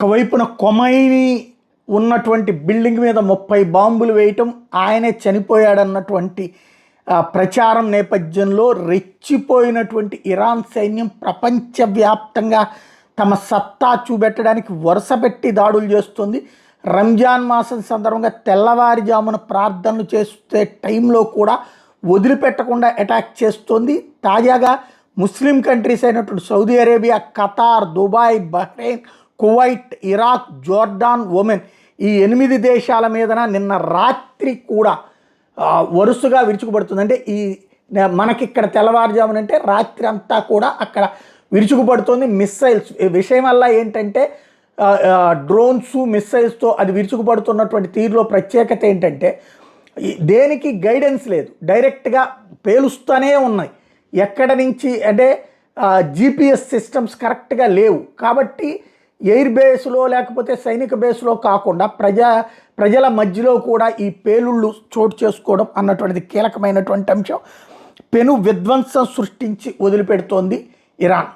ఒకవైపున కొమైని ఉన్నటువంటి బిల్డింగ్ మీద 30 బాంబులు వేయటం, ఆయనే చనిపోయాడన్నటువంటి ప్రచారం నేపథ్యంలో రెచ్చిపోయినటువంటి ఇరాన్ సైన్యం ప్రపంచవ్యాప్తంగా తమ సత్తా చూపెట్టడానికి వరుసపెట్టి దాడులు చేస్తుంది. రంజాన్ మాసం సందర్భంగా తెల్లవారుజామున ప్రార్థనలు చేసే టైంలో కూడా వదిలిపెట్టకుండా అటాక్ చేస్తుంది. తాజాగా ముస్లిం కంట్రీస్ అయినటువంటి Saudi Arabia, Qatar, Dubai, Bahrain, Kuwait, Iraq, Jordan, Oman ఈ 8 దేశాల మీదన నిన్న రాత్రి కూడా వరుసగా విరుచుకుపడుతుంది. అంటే మనకిక్కడ తెల్లవారుజామున అంటే రాత్రి అంతా కూడా అక్కడ విరుచుకుపడుతుంది. మిస్సైల్స్ విషయం వల్ల ఏంటంటే డ్రోన్స్, మిస్సైల్స్తో అది విరుచుకుపడుతున్నటువంటి తీరులో ప్రత్యేకత ఏంటంటే దేనికి గైడెన్స్ లేదు, డైరెక్ట్గా పేలుస్తూనే ఉన్నాయి. ఎక్కడ నుంచి అంటే జీపీఎస్ సిస్టమ్స్ కరెక్ట్గా లేవు కాబట్టి ఎయిర్ బేస్లో లేకపోతే సైనిక బేస్లో కాకుండా ప్రజల మధ్యలో కూడా ఈ పేలుళ్ళు చోటు చేసుకోవడం అన్నటువంటిది కీలకమైనటువంటి అంశం. పెను విధ్వంసం సృష్టించి వదిలిపెడుతోంది ఇరాన్.